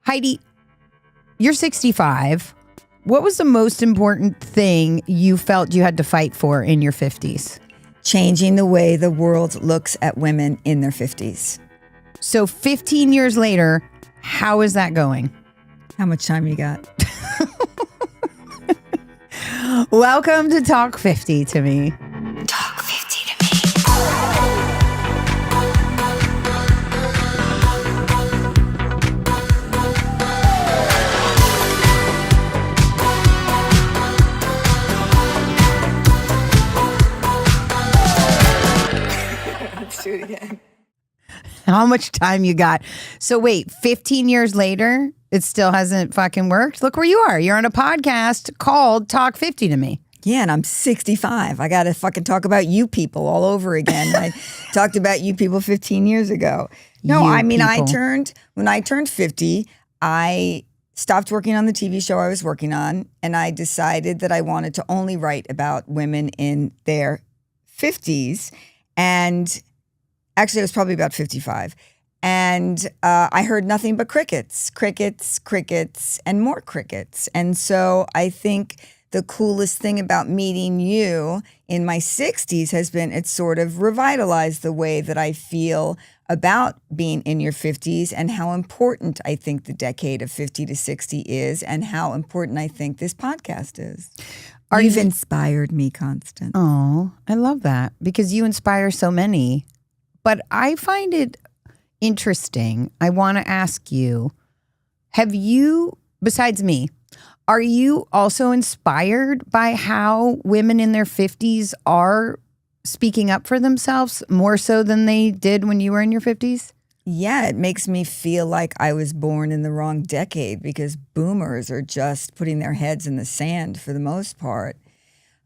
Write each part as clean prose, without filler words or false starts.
Heidi, you're 65. What was the most important thing you felt you had to fight for in your 50s? Changing the way the world looks at women in their 50s. So 15 years later, how is that going? How much time you got? Welcome to Talk 50 to me. Talk 50 to me. Let's do it again. How much time you got? So wait, 15 years later, it still hasn't fucking worked? Look where you are. You're on a podcast called Talk 50 to me. Yeah, and I'm 65. I got to fucking talk about you people all over again. I talked about you people 15 years ago. No, You I mean, people. when I turned 50, I stopped working on the TV show I was working on, and I decided that I wanted to only write about women in their 50s. And actually, it was probably about 55. And I heard nothing but crickets, crickets, crickets, and more crickets. And so I think the coolest thing about meeting you in my 60s has been it's sort of revitalized the way that I feel about being in your 50s and how important I think the decade of 50 to 60 is and how important I think this podcast is. You've inspired me, Constance. Oh, I love that because you inspire so many. But I find it interesting. I want to ask you, have you, besides me, are you also inspired by how women in their 50s are speaking up for themselves more so than they did when you were in your 50s? Yeah, it makes me feel like I was born in the wrong decade because boomers are just putting their heads in the sand for the most part.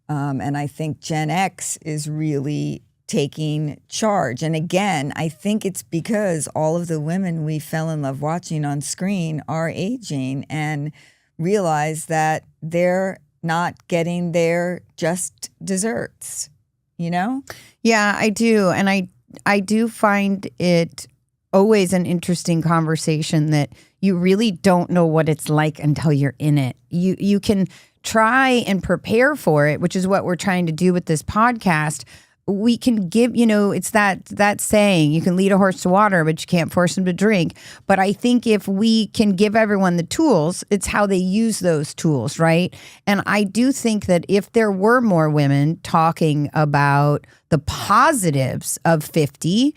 And I think Gen X is really taking charge. And again, I think it's because all of the women we fell in love watching on screen are aging and realize that they're not getting their just desserts, you know? Yeah, I do. And I do find it always an interesting conversation that you really don't know what it's like until you're in it. You can try and prepare for it, which is what we're trying to do with this podcast. We can give, it's that saying, you can lead a horse to water, but you can't force him to drink. But I think if we can give everyone the tools, it's how they use those tools, right? And I do think that if there were more women talking about the positives of 50,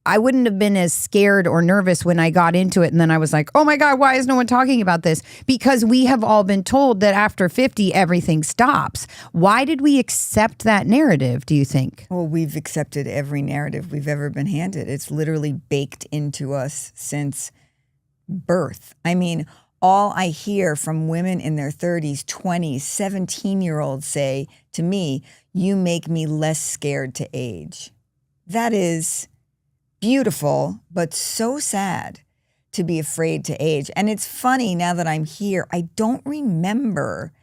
I wouldn't have been as scared or nervous when I got into it. And then I was like, oh my God, why is no one talking about this? Because we have all been told that after 50, everything stops. Why did we accept that narrative, do you think? Well, we've accepted every narrative we've ever been handed. It's literally baked into us since birth. I mean, all I hear from women in their 30s, 20s, 17-year-olds say to me, you make me less scared to age. That is beautiful, but so sad to be afraid to age. And it's funny now that I'm here, I don't remember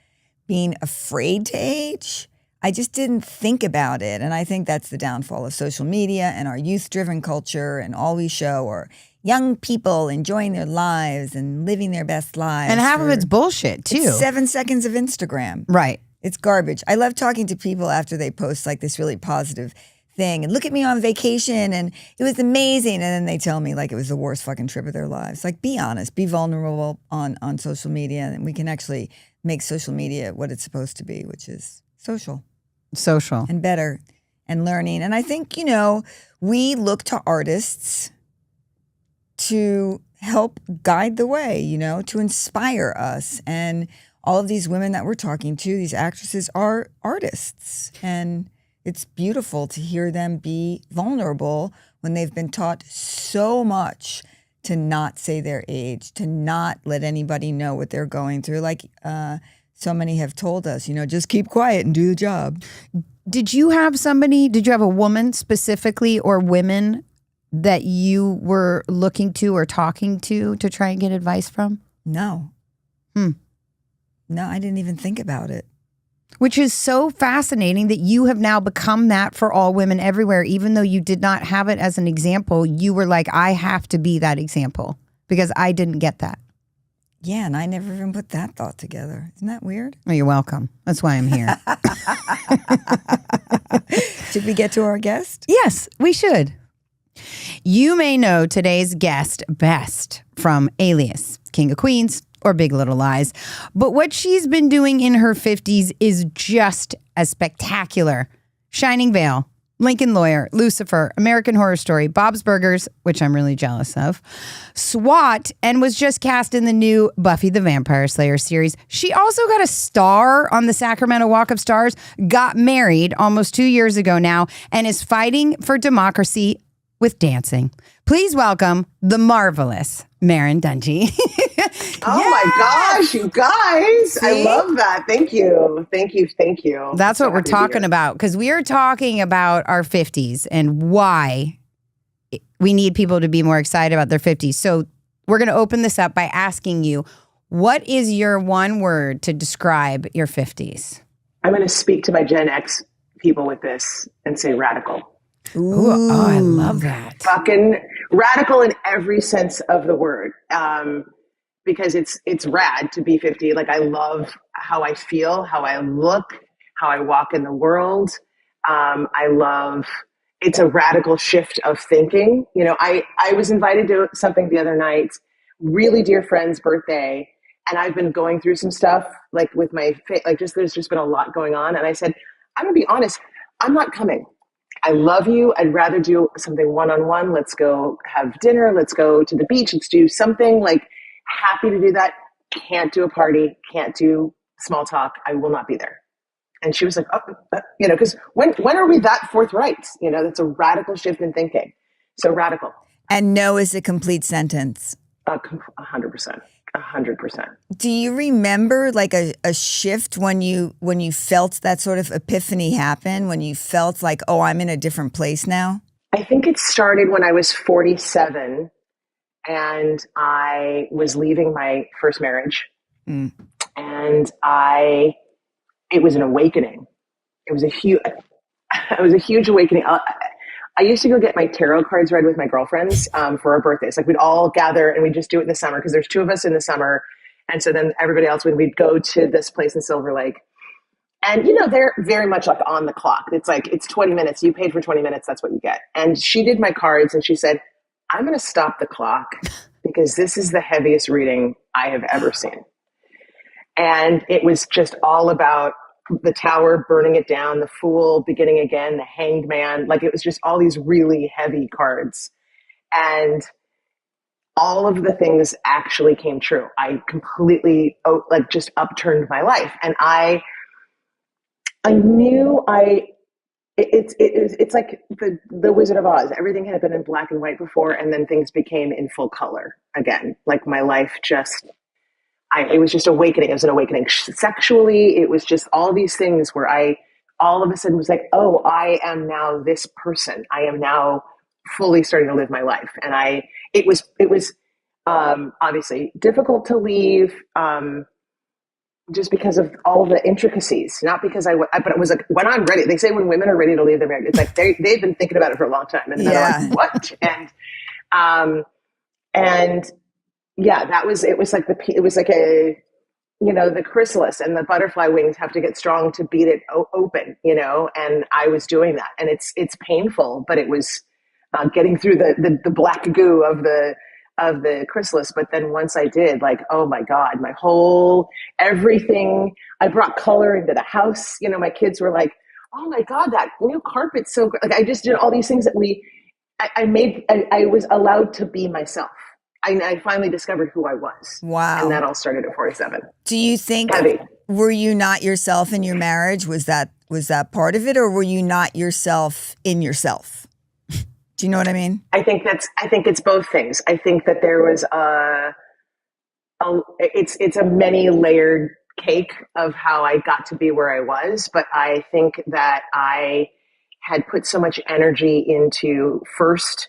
being afraid to age. I just didn't think about it. And I think that's the downfall of social media and our youth-driven culture, and all we show are young people enjoying their lives and living their best lives. And half of it's bullshit too. It's 7 seconds of Instagram. Right. It's garbage. I love talking to people after they post like this really positive thing and look at me on vacation and it was amazing, and then they tell me like it was the worst fucking trip of their lives. Like, be honest, be vulnerable on social media, and we can actually make social media what it's supposed to be, which is social and better and learning. And I think, we look to artists to help guide the way, to inspire us. And all of these women that we're talking to, these actresses, are artists, and it's beautiful to hear them be vulnerable when they've been taught so much to not say their age, to not let anybody know what they're going through. Like so many have told us, just keep quiet and do the job. Did you have a woman specifically or women that you were looking to or talking to try and get advice from? No. No, I didn't even think about it. Which is so fascinating that you have now become that for all women everywhere. Even though you did not have it as an example, you were like, I have to be that example because I didn't get that. Yeah, and I never even put that thought together. Isn't that weird? Oh, you're welcome. That's why I'm here. Should we get to our guest? Yes, we should. You may know today's guest best from Alias, King of Queens, or Big Little Lies. But what she's been doing in her 50s is just as spectacular. Shining Vale, Lincoln Lawyer, Lucifer, American Horror Story, Bob's Burgers, which I'm really jealous of, SWAT, and was just cast in the new Buffy the Vampire Slayer series. She also got a star on the Sacramento Walk of Stars, got married almost 2 years ago now, and is fighting for democracy with dancing. Please welcome the marvelous Merrin Dungey. Oh my gosh, you guys. See? I love that. Thank you. Thank you. Thank you. That's what we're talking about, because we are talking about our 50s and why we need people to be more excited about their 50s. So we're going to open this up by asking you, what is your one word to describe your 50s? I'm going to speak to my Gen X people with this and say radical. Ooh, oh, I love that. Fucking radical in every sense of the word. Because it's rad to be 50. Like, I love how I feel, how I look, how I walk in the world. I love, it's a radical shift of thinking. You know, I was invited to something the other night, really dear friend's birthday, and I've been going through some stuff, like with my, there's just been a lot going on. And I said, I'm gonna be honest, I'm not coming. I love you. I'd rather do something one-on-one. Let's go have dinner. Let's go to the beach. Let's do something. Like, happy to do that. Can't do a party. Can't do small talk. I will not be there. And she was like, oh, you know, because when are we that forthright? You know, that's a radical shift in thinking. So radical. And no is a complete sentence. 100%. 100%. Do you remember like a shift when you felt that sort of epiphany happen, when you felt like, oh, I'm in a different place now? I think it started when I was 47 and I was leaving my first marriage. And it was an awakening. It was a huge awakening. I used to go get my tarot cards read with my girlfriends for our birthdays. Like, we'd all gather and we'd just do it in the summer because there's two of us in the summer. And so then everybody else, we'd go to this place in Silver Lake. And, you know, they're very much like on the clock. It's like, it's 20 minutes. You paid for 20 minutes. That's what you get. And she did my cards and she said, I'm going to stop the clock because this is the heaviest reading I have ever seen. And it was just all about the tower, burning it down, the fool, beginning again, the hanged man. Like, it was just all these really heavy cards. And all of the things actually came true. I completely just upturned my life. And I knew it's like the Wizard of Oz. Everything had been in black and white before, and then things became in full color again. Like, my life just, it was just awakening. It was an awakening sexually. It was just all these things where I all of a sudden was like, oh, I am now this person. I am now fully starting to live my life. And it was obviously difficult to leave just because of all the intricacies, not because but it was like, when I'm ready, they say when women are ready to leave their marriage, it's like they've been thinking about it for a long time. And then they're like, what? And yeah, it was like a, you know, the chrysalis and the butterfly wings have to get strong to beat it open, you know, and I was doing that, and it's painful, but it was getting through the black goo of the chrysalis. But then once I did, like, oh my God, my whole, everything, I brought color into the house. You know, my kids were like, oh my God, that new carpet's so good. Like, I just did all these things that I was allowed to be myself. I finally discovered who I was. Wow. And that all started at 47. Do you think, Heavy. Were you not yourself in your marriage? Was that part of it, or were you not yourself in yourself? Do you know what I mean? I think it's both things. I think that there was it's a many layered cake of how I got to be where I was, but I think that I had put so much energy into first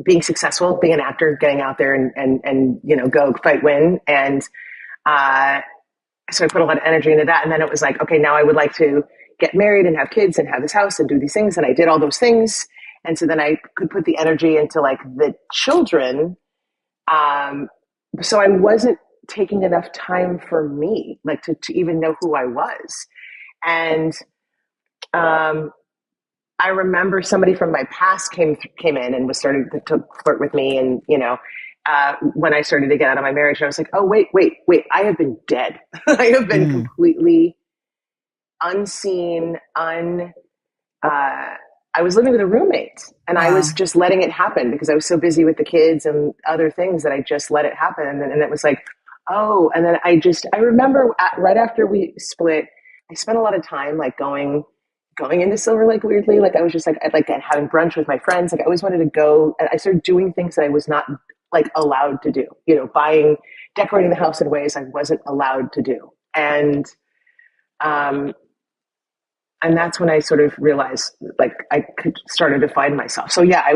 being successful, being an actor, getting out there and you know, go fight, win. And so I put a lot of energy into that. And then it was like, okay, now I would like to get married and have kids and have this house and do these things. And I did all those things. And so then I could put the energy into like the children. so I wasn't taking enough time for me, like to even know who I was. And I remember somebody from my past came in and was starting to flirt with me. And, when I started to get out of my marriage, I was like, oh, wait, I have been dead. I have been completely unseen, I was living with a roommate, and I was just letting it happen because I was so busy with the kids and other things that I just let it happen. And it was like, oh, and then I remember right after we split, I spent a lot of time like going into Silver Lake weirdly. Like I was just like, I'd like having brunch with my friends. Like I always wanted to go, and I started doing things that I was not like allowed to do, decorating the house in ways I wasn't allowed to do. And that's when I sort of realized like I started to find myself. So yeah, I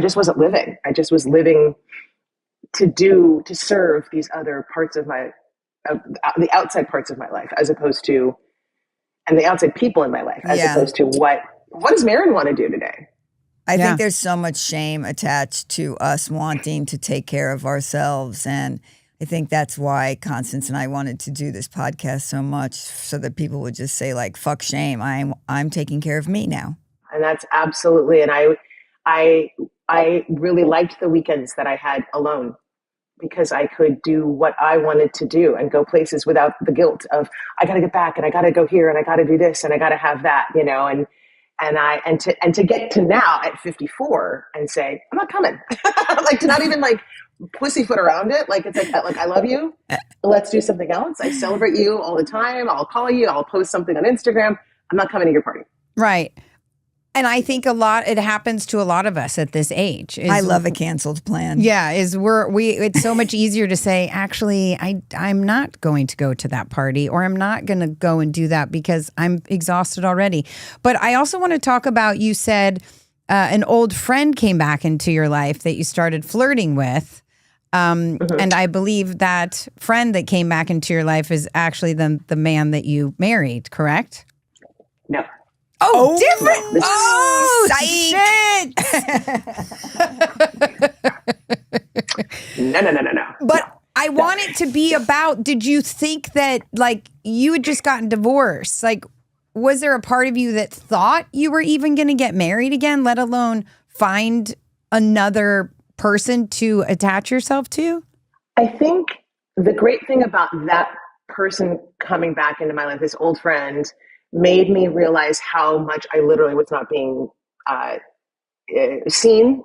just wasn't living. I just was living to serve these other parts of the outside parts of my life, as opposed to, and the outside people in my life, as opposed to what does Merrin want to do today? I think there's so much shame attached to us wanting to take care of ourselves. And I think that's why Constance and I wanted to do this podcast so much, so that people would just say like, fuck shame. I'm taking care of me now. And that's absolutely. And I really liked the weekends that I had alone, because I could do what I wanted to do and go places without the guilt of, I got to get back and I got to go here and I got to do this and I got to have that, and to get to now at 54 and say, I'm not coming, like to not even like pussyfoot around it. Like, it's like, I love you. Let's do something else. I celebrate you all the time. I'll call you. I'll post something on Instagram. I'm not coming to your party. Right. And I think it happens to a lot of us at this age. I love a canceled plan. Yeah, it's so much easier to say, actually, I'm not going to go to that party, or I'm not going to go and do that because I'm exhausted already. But I also want to talk about, you said an old friend came back into your life that you started flirting with. And I believe that friend that came back into your life is actually the man that you married, correct? No. Oh, different. No. But I want it to be about, did you think that like you had just gotten divorced? Like, was there a part of you that thought you were even going to get married again, let alone find another person to attach yourself to? I think the great thing about that person coming back into my life, this old friend, made me realize how much I literally was not being seen,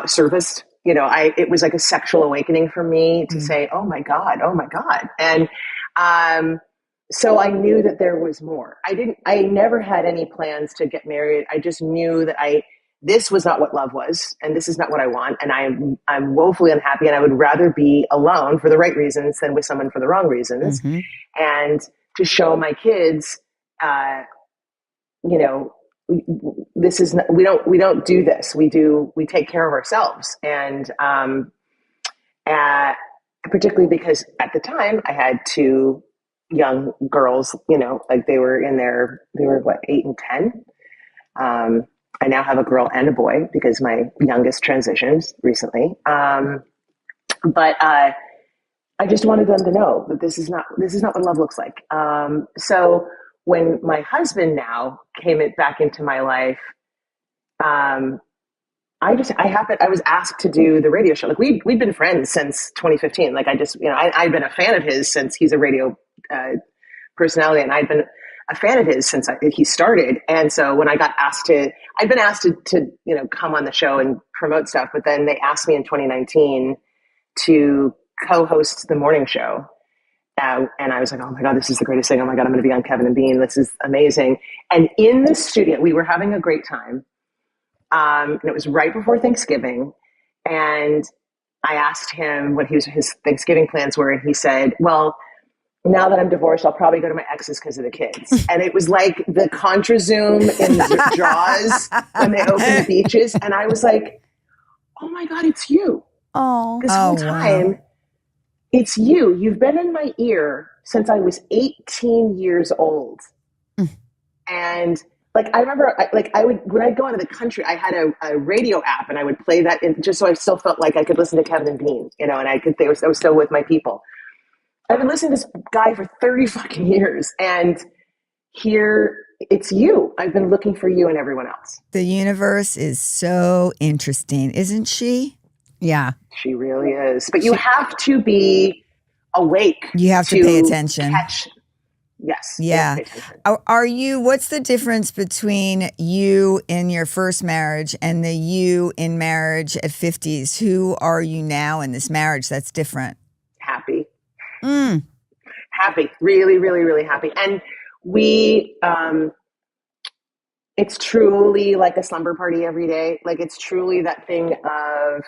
serviced. It was like a sexual awakening for me to say, oh my God. And so I knew that there was more. I never had any plans to get married. I just knew that this was not what love was, and this is not what I want. And I'm woefully unhappy, and I would rather be alone for the right reasons than with someone for the wrong reasons. Mm-hmm. And to show my kids, this is not, we don't do this. We take care of ourselves. And, particularly because at the time I had two young girls, like they were what, 8 and 10. I now have a girl and a boy because my youngest transitioned recently. But I just wanted them to know that this is not what love looks like. So when my husband now came back into my life, I was asked to do the radio show. Like we'd been friends since 2015. Like I'd been a fan of his since he's a radio personality, and I'd been a fan of his since he started. And so when I got I'd been asked to come on the show and promote stuff, but then they asked me in 2019 to co-host the morning show. And I was like, oh my God, this is the greatest thing. Oh my God, I'm going to be on Kevin and Bean. This is amazing. And in the studio, we were having a great time. And it was right before Thanksgiving. And I asked him what his Thanksgiving plans were. And he said, well, now that I'm divorced, I'll probably go to my ex's because of the kids. And it was like the Contra Zoom in Jaws when they open the beaches. And I was like, oh my God, it's you. Oh, this whole time. Wow. It's you. You've been in my ear since I was 18 years old. And like I remember, I would when I'd go out of the country, I had a radio app, and I would play that in, just so I still felt like I could listen to Kevin and Bean, and I was still with my people. I've been listening to this guy for 30 fucking years, and here it's you. I've been looking for you and everyone else. The universe is so interesting, isn't she? Yeah. She really is. But you have to be awake. You have to pay attention. Yes. Yeah. Are you, what's the difference between you in your first marriage and the you in marriage at 50s? Who are you now in this marriage that's different? Happy. Happy. Really, really, really happy. And we, it's truly like a slumber party every day. Like it's truly that thing of,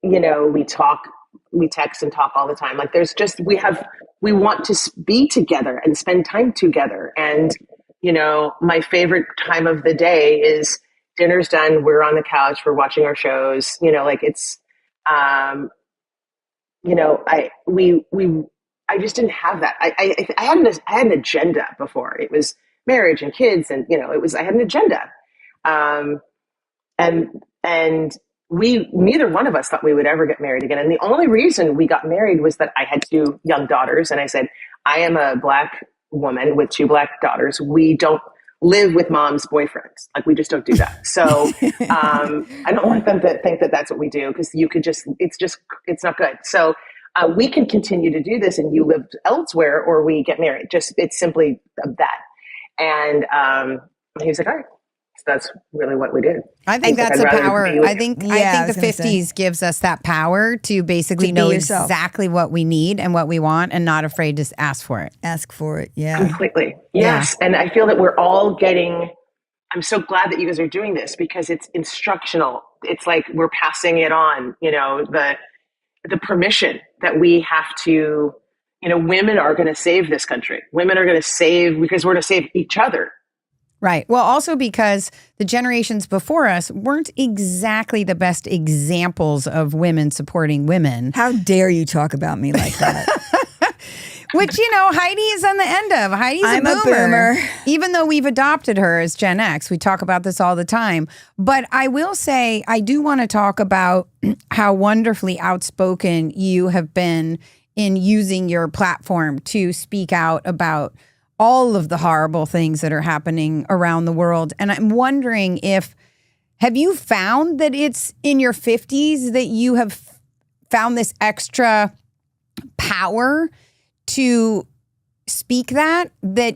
we text and talk all the time. Like there's just, we want to be together and spend time together. And, my favorite time of the day is dinner's done. We're on the couch, we're watching our shows, like it's, I just didn't have that. I had an agenda before. It was marriage and kids, and I had an agenda, and neither one of us thought we would ever get married again. And the only reason we got married was that I had 2 young daughters, and I said, I am a Black woman with 2 Black daughters. We don't live with mom's boyfriends. Like we just don't do that. So I don't want them to think that that's what we do, because it's not good. So we can continue to do this, and you live elsewhere, or we get married. It's simply that. And he was like, all right. So that's really what we did. I think that's a power. I think the 50s gives us that power to basically know exactly what we need and what we want, and not afraid to ask for it. Ask for it. Yeah. Completely. Yes. Yeah. And I feel that we're all I'm so glad that you guys are doing this, because it's instructional. It's like we're passing it on, the permission that we have to, women are going to save this country. Women are going to save, because we're going to save each other. Right. Well, also because the generations before us weren't exactly the best examples of women supporting women. How dare you talk about me like that? Which, Heidi is on the end of. Heidi's a boomer. Even though we've adopted her as Gen X. We talk about this all the time. But I will say, I do want to talk about how wonderfully outspoken you have been in using your platform to speak out about all of the horrible things that are happening around the world. And I'm wondering have you found that it's in your 50s that you have found this extra power to speak that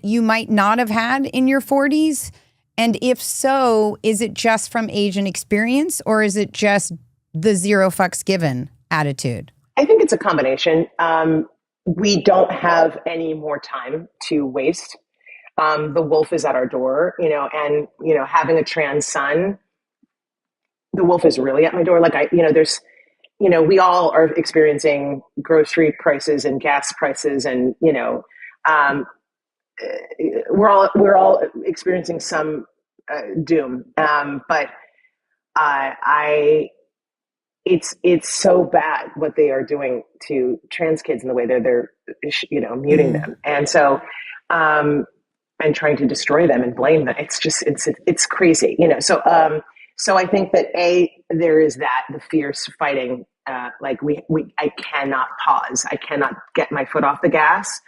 you might not have had in your 40s? And if so, is it just from age and experience, or is it just the zero fucks given attitude? I think it's a combination. We don't have any more time to waste. The wolf is at our door, and, having a trans son, the wolf is really at my door. Like we all are experiencing grocery prices and gas prices, and, we're all experiencing some doom. But it's so bad what they are doing to trans kids, in the way they're muting them, and so and trying to destroy them and blame them. It's crazy, so I think that there is the fierce fighting. I cannot pause. I cannot get my foot off the gas,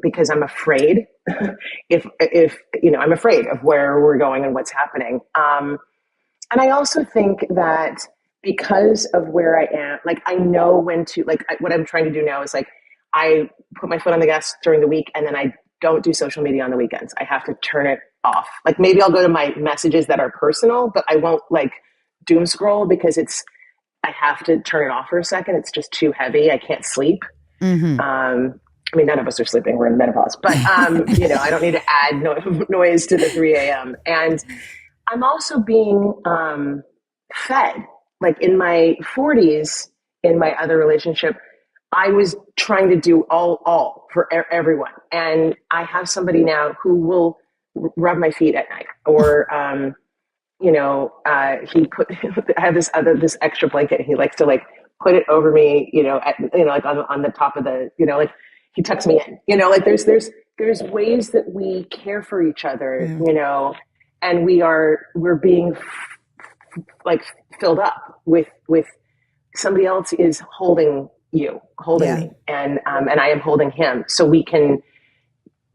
because I'm afraid. I'm afraid of where we're going and what's happening. And I also think that, because of where I am, I know when to, what I'm trying to do now is I put my foot on the gas during the week, and then I don't do social media on the weekends. I have to turn it off. Maybe I'll go to my messages that are personal, but I won't doom scroll, because I have to turn it off for a second. It's just too heavy. I can't sleep. Mm-hmm. None of us are sleeping. We're in menopause, but I don't need to add noise to the 3 a.m. And I'm also being fed. In my 40s, in my other relationship, I was trying to do all for everyone. And I have somebody now who will rub my feet at night, or, I have this extra blanket, and he likes to put it over me, on the top of the, he tucks me in, there's there's ways that we care for each other, you know, and we're being like filled up with somebody else is holding me, and I am holding him, so we can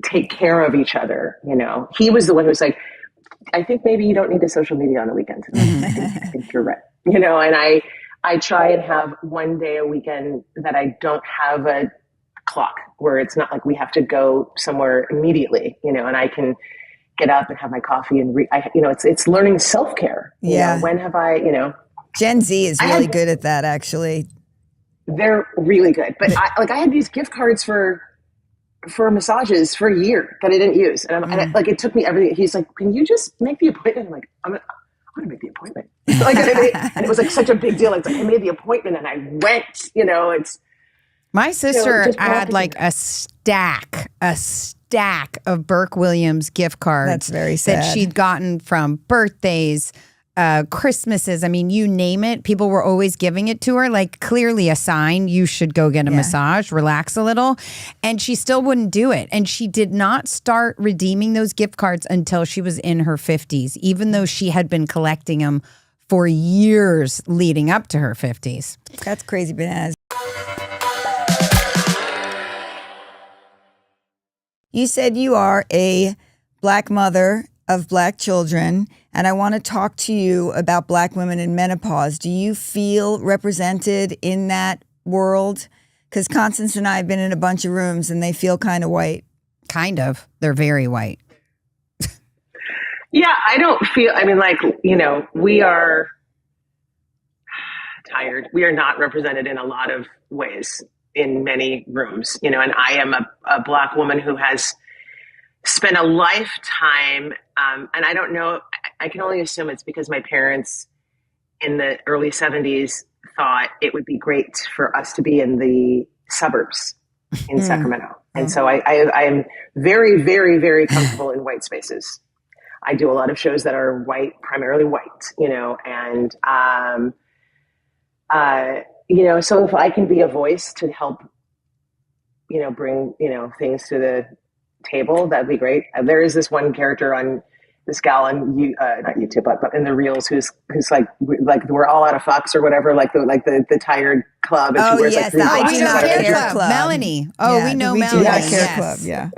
take care of each other. You know, he was the one who was like, I think maybe you don't need the social media on the weekends. I think you're right. You know, and I try and have one day a weekend that I don't have a clock, where it's not like we have to go somewhere immediately, you know, and I can get up and have my coffee and it's learning self-care. You know, when have I, you know, Gen Z is really good at that, actually. They're really good. But I had these gift cards for massages for a year that I didn't use. And it took me everything. He's like, can you just make the appointment? I'm like, I'm going to make the appointment. And it was like such a big deal. It's like, I made the appointment and I went, you know, my sister had like a stack of Burke Williams gift cards. That's very sad. That she'd gotten from birthdays, Christmases. I mean, you name it. People were always giving it to her, like clearly a sign you should go get a massage, relax a little. And she still wouldn't do it. And she did not start redeeming those gift cards until she was in her 50s, even though she had been collecting them for years leading up to her 50s. That's crazy bananas. You said you are a Black mother of Black children, and I want to talk to you about Black women in menopause. Do you feel represented in that world? Because Constance and I have been in a bunch of rooms, and they feel kind of white. Kind of. They're very white. Yeah, I don't feel, I mean, like, you know, we are tired. We are not represented in a lot of ways in many rooms, you know, and I am a Black woman who has spent a lifetime, and I don't know, I can only assume it's because my parents in the early 70s thought it would be great for us to be in the suburbs in Sacramento. And so I am very, very, very comfortable in white spaces. I do a lot of shows that are white, primarily white, you know, and, you know, so if I can be a voice to help, you know, bring, you know, things to the table, that'd be great. There is this one character on this gal on not YouTube, but in the reels, who's like we're all out of fucks or whatever, like the tired club. And she wears yes, like I three do not glasses. care club. Melanie. Oh, Yeah, we know we Melanie. do not care Yes. club. Yeah.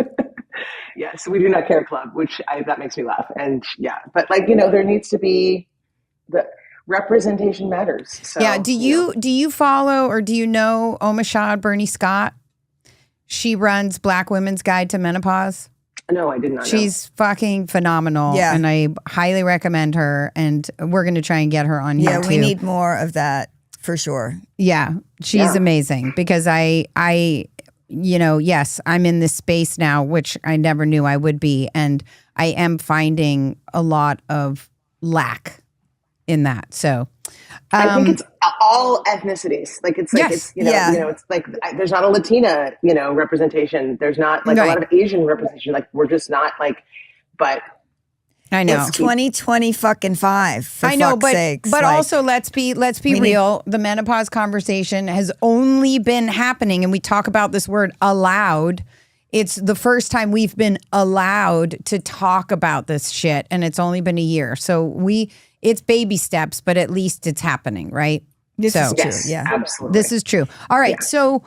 Yes, we do not care club, which that makes me laugh. And yeah, but like, you know, there needs to be the representation matters. So, Yeah. Do you follow or do you know Omashad Bernie Scott? She runs Black Women's Guide to Menopause. No, I did not know. She's fucking phenomenal. Yeah. And I highly recommend her. And we're going to try and get her on here Yeah, too. we need more of that for sure. Yeah. She's amazing because I, you know, yes, I'm in this space now, which I never knew I would be. And I am finding a lot of lack in that. So I think it's all ethnicities. Like it's like it's you know it's like there's not a Latina, you know, representation. There's not like a lot of Asian representation. Like we're just not like, but I know It's 2020 fucking 5. For I know, fuck's but sakes. but Like, also let's be real. The menopause conversation has only been happening, and we talk about this word allowed. It's the first time we've been allowed to talk about this shit, and it's only been a year. So it's baby steps, but at least it's happening, right? this is true. yes, Yeah. absolutely. This is true. All right. So,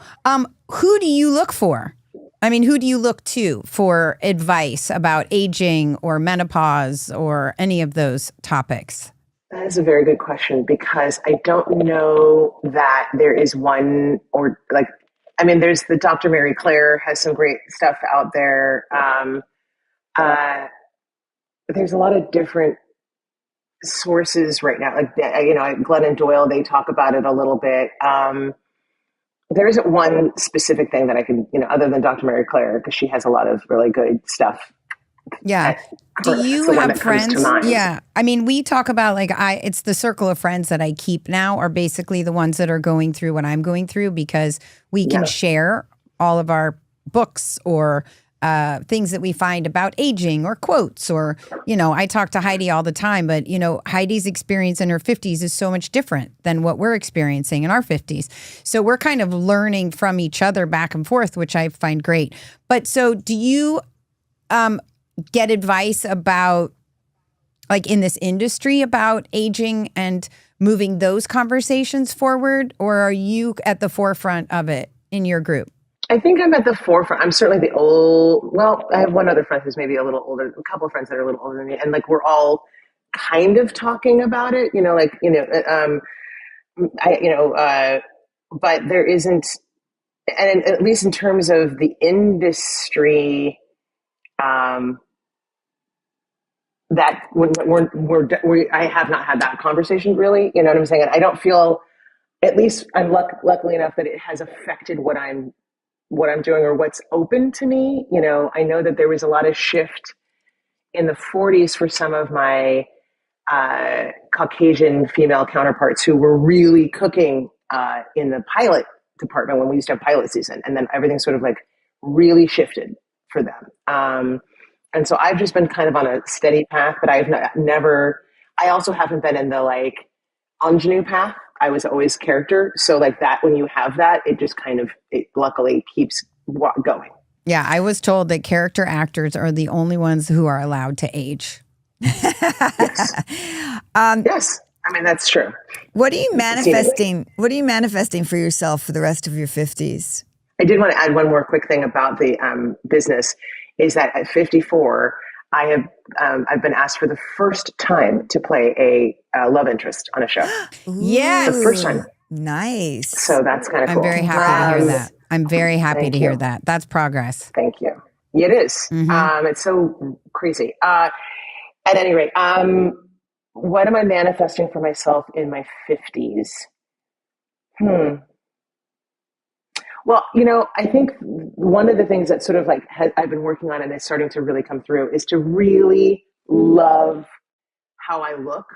who do you look for? I mean, who do you look to for advice about aging or menopause or any of those topics? That is a very good question, because I don't know that there is one, or like, I mean, there's the Dr. Mary Claire has some great stuff out there. There's a lot of different sources right now. Like, you know, Glennon Doyle, they talk about it a little bit. There isn't one specific thing that I can, you know, other than Dr. Mary Claire, because she has a lot of really good stuff. Yeah. Do you have friends? Yeah. I mean, we talk about it's the circle of friends that I keep now are basically the ones that are going through what I'm going through, because we can share all of our books or things that we find about aging or quotes or, I talk to Heidi all the time, but, Heidi's experience in her 50s is so much different than what we're experiencing in our 50s. So we're kind of learning from each other back and forth, which I find great. But so do you get advice about, like in this industry, about aging and moving those conversations forward, or are you at the forefront of it in your group? I think I'm at the forefront. I'm certainly I have one other friend who's maybe a little older, a couple of friends that are a little older than me. And like, we're all kind of talking about it, but there isn't, and at least in terms of the industry, that I have not had that conversation really, you know what I'm saying? And I don't feel, at least I'm luckily enough that it has affected what I'm doing or what's open to me. I know that there was a lot of shift in the 40s for some of my Caucasian female counterparts who were really cooking in the pilot department when we used to have pilot season. And then everything sort of like really shifted for them. And so I've just been kind of on a steady path, but I also haven't been in the like ingenue path. I was always character. So like that, when you have that, it just kind of, it luckily keeps going. Yeah. I was told that character actors are the only ones who are allowed to age. Yes. Yes. I mean, that's true. What are you manifesting? What are you manifesting for yourself for the rest of your 50s? I did want to add one more quick thing about the business, is that at 54, I've been asked for the first time to play a love interest on a show. Yes. The first time. Nice. So that's kind of cool. I'm very happy to hear that. I'm very happy to hear that. That's progress. Thank you. It is. Mm-hmm. It's so crazy. At any rate, what am I manifesting for myself in my 50s? Well, I think one of the things that sort of like I've been working on and is starting to really come through is to really love how I look,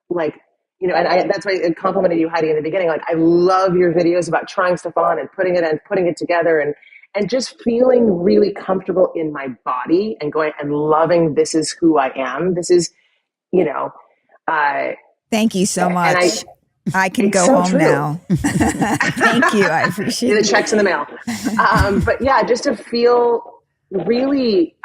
like, and that's why I complimented you, Heidi, in the beginning. Like, I love your videos about trying stuff on and putting it together and just feeling really comfortable in my body and going and loving, this is who I am. This is, thank you so much. I can go home now. Thank you. I appreciate it. The checks in the mail. But yeah, just to feel really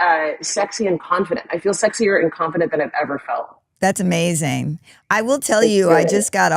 sexy and confident. I feel sexier and confident than I've ever felt. That's amazing. I will tell you, I just got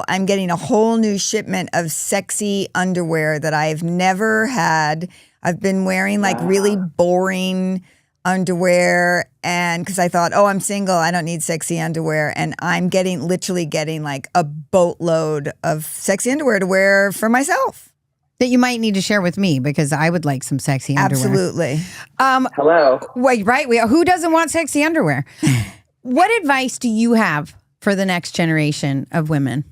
I'm getting a whole new shipment of sexy underwear that I've never had. I've been wearing like really boring underwear, and because I thought, I'm single, I don't need sexy underwear, and I'm literally getting like a boatload of sexy underwear to wear for myself that you might need to share with me, because I would like some sexy underwear. Absolutely. Hello. Wait, right? Who doesn't want sexy underwear? What advice do you have for the next generation of women?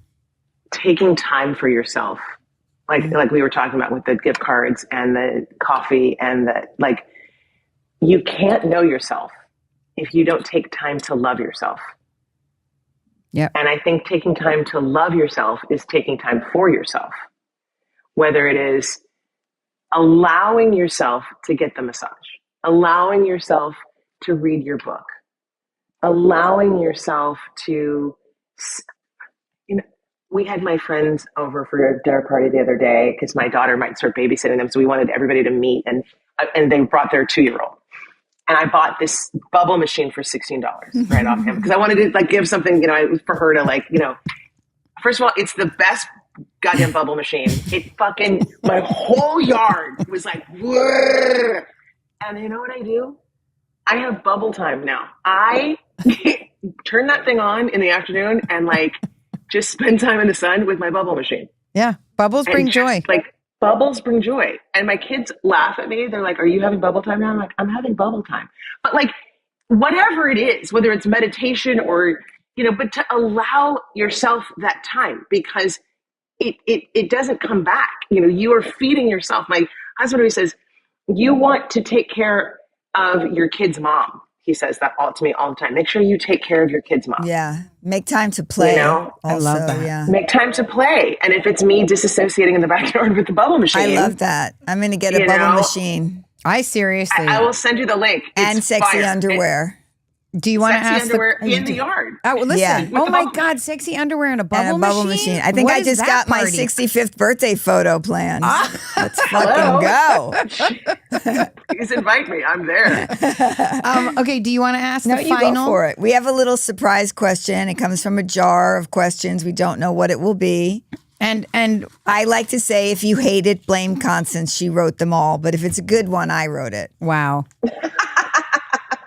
Taking time for yourself, like we were talking about with the gift cards and the coffee and the like. You can't know yourself if you don't take time to love yourself. Yeah. And I think taking time to love yourself is taking time for yourself, whether it is allowing yourself to get the massage, allowing yourself to read your book, allowing yourself to, we had my friends over for a dinner party the other day because my daughter might start babysitting them. So we wanted everybody to meet, and they brought their 2-year-old. And I bought this bubble machine for $16 right off him because I wanted to like give something, for her to like, first of all, it's the best goddamn bubble machine. It fucking, my whole yard was like, whirr. And you know what I do? I have bubble time now. I turn that thing on in the afternoon and like just spend time in the sun with my bubble machine. Yeah. Bubbles bring joy. Like, bubbles bring joy. And my kids laugh at me. They're like, are you having bubble time now? I'm like, I'm having bubble time. But like, whatever it is, whether it's meditation or, but to allow yourself that time, because it doesn't come back. You are feeding yourself. My husband always says, you want to take care of your kid's mom. He says that to me all the time. Make sure you take care of your kid's mom. Yeah. Make time to play. I love that. Yeah. Make time to play. And if it's me disassociating in the backyard with the bubble machine. I love that. I'm going to get a bubble machine. I seriously. I will send you the link. And It's sexy fire. underwear. Do you want to Sexy ask underwear in the yard. Oh, well, listen. Yeah. With Oh the my bubble God, sexy underwear and a bubble And a bubble machine. I think What I is just that got my party? 65th birthday photo planned. Let's fucking go. Please invite me. I'm there. Okay, do you want to ask No, the you final? go for it. We have a little surprise question. It comes from a jar of questions. We don't know what it will be. And I like to say, if you hate it, blame Constance. She wrote them all. But if it's a good one, I wrote it. wow.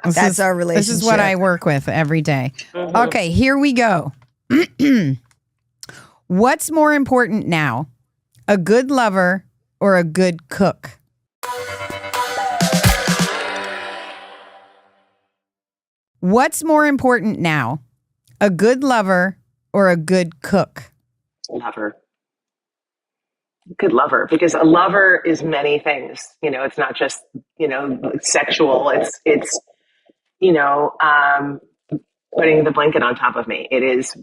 That's our relationship. This is what I work with every day. Okay, here we go. What's more important now? A good lover or a good cook? What's more important now? A good lover or a good cook? Lover. Good lover, because a lover is many things. You know, it's not just, sexual. It's putting the blanket on top of me. It is,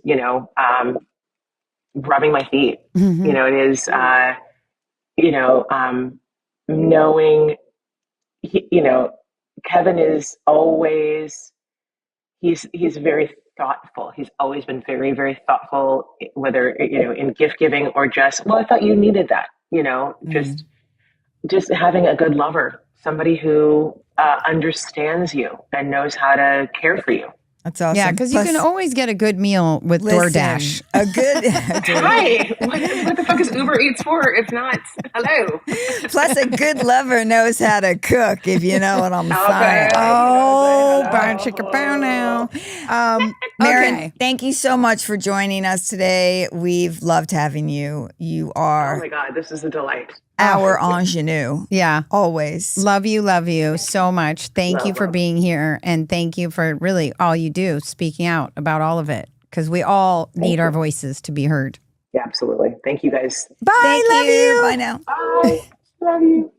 rubbing my feet. It is, knowing, Kevin is always, he's very thoughtful. He's always been very, very thoughtful, whether, in gift giving or just, well, I thought you needed that, just having a good lover, somebody who understands you and knows how to care for you. That's awesome. Yeah, because you can always get a good meal with DoorDash. A good. Hi, what the fuck is Uber Eats for? If not, hello. Plus, a good lover knows how to cook, if you know what I'm saying. Oh, burn chicken bow now. Merrin, Okay. thank you so much for joining us today. We've loved having you. You Oh are my God, this is a delight. our ingenue. Yeah. Always. Love you so much. Thank you for being here. And thank you for really all you do, speaking out about all of it. Because we all need our voices to be heard. Yeah, absolutely. Thank you guys. Bye. Thank love you. Bye now. Bye. Love you.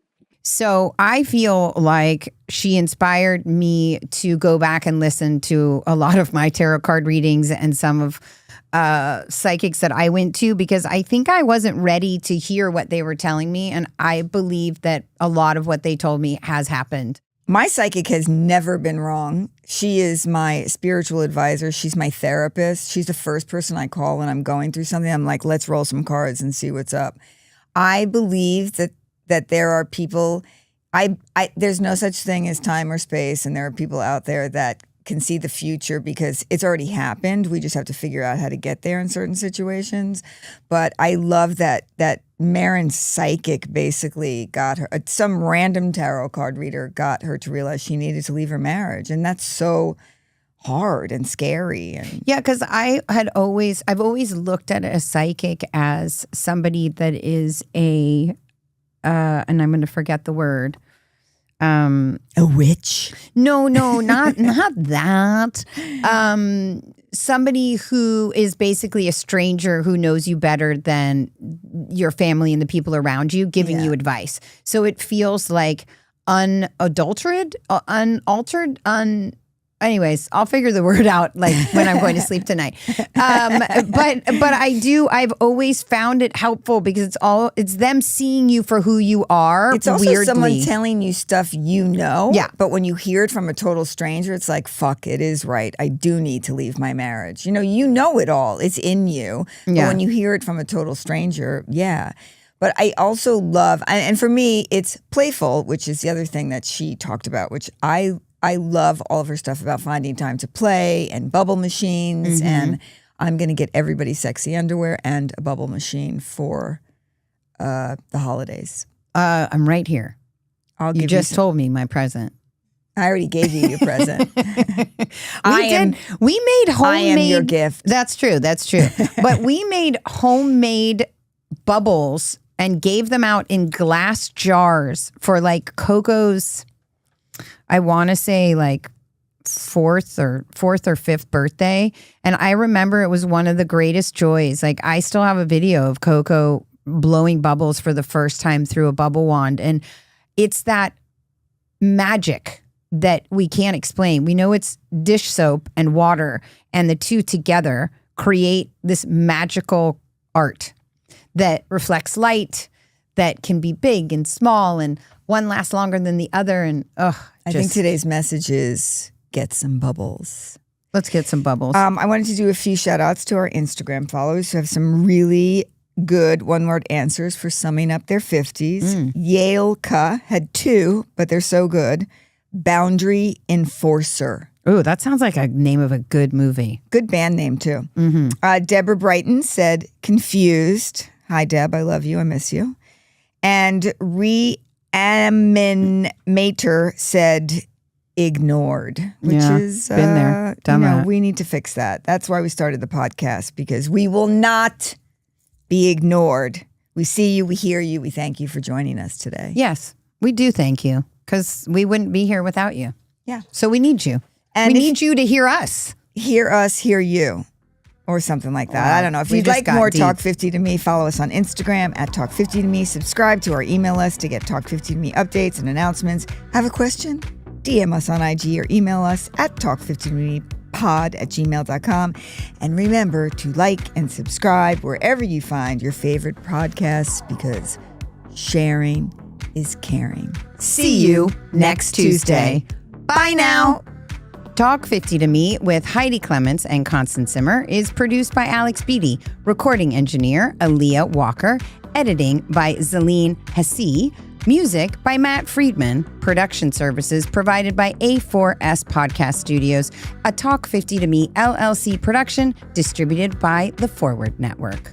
So I feel like she inspired me to go back and listen to a lot of my tarot card readings and some of psychics that I went to, because I think I wasn't ready to hear what they were telling me. And I believe that a lot of what they told me has happened. My psychic has never been wrong. She is my spiritual advisor. She's my therapist. She's the first person I call when I'm going through something. I'm like, let's roll some cards and see what's up. I believe that there are people, there's no such thing as time or space, and there are people out there that can see the future because it's already happened. We just have to figure out how to get there in certain situations. But I love that Merrin's psychic basically got her, some random tarot card reader got her to realize she needed to leave her marriage. And that's so hard and scary. And Yeah, because I've always looked at a psychic as somebody that is and I'm going to forget the word. a witch. No, not that. Somebody who is basically a stranger who knows you better than your family and the people around you, giving you advice. So it feels like unaltered. Anyways, I'll figure the word out like when I'm going to sleep tonight. But I've always found it helpful because it's them seeing you for who you are. It's also weirdly. someone telling you stuff you know. Yeah. But when you hear it from a total stranger, it's like, fuck, it is right. I do need to leave my marriage. You know it all. It's in you. Yeah. But when you hear it from a total stranger, yeah. But I also love, and for me, it's playful, which is the other thing that she talked about, which I love all of her stuff about finding time to play and bubble machines. And I'm going to get everybody sexy underwear and a bubble machine for the holidays. I'm right here. You just told me my present. I already gave you your present. We made homemade. I am your gift. That's true. But we made homemade bubbles and gave them out in glass jars for like Coco's, I want to say like fourth or fifth birthday. And I remember it was one of the greatest joys. Like I still have a video of Coco blowing bubbles for the first time through a bubble wand. And it's that magic that we can't explain. We know it's dish soap and water, and the two together create this magical art that reflects light, that can be big and small and one lasts longer than the other. And I think today's message is get some bubbles. Let's get some bubbles. I wanted to do a few shout outs to our Instagram followers who have some really good one-word answers for summing up their 50s. Yale-ka had 2, but they're so good. Boundary Enforcer. Ooh, that sounds like a name of a good movie. Good band name, too. Deborah Brighton said, confused. Hi, Deb. I love you. I miss you. And Reanimator said, ignored, which is been there, done that. We need to fix that. That's why we started the podcast, because we will not be ignored. We see you, we hear you, we thank you for joining us today. Yes, we do thank you, because we wouldn't be here without you. Yeah. So we need you. And we need you to hear us. Hear us, hear you. Or something like that. Wow. I don't know. If you'd like more Talk 50 to Me, follow us on Instagram at Talk 50 to Me. Subscribe to our email list to get Talk 50 to Me updates and announcements. Have a question? DM us on IG or email us at talk50tomepod@gmail.com. And remember to like and subscribe wherever you find your favorite podcasts, because sharing is caring. See you next Tuesday. Bye now. Talk 50 to Me with Heidi Clements and Constance Zimmer is produced by Alex Beatty, recording engineer Aaliyah Walker, editing by Zaleen Hassi, music by Matt Friedman, production services provided by A4S Podcast Studios, a Talk 50 to Me LLC production distributed by the Forward Network.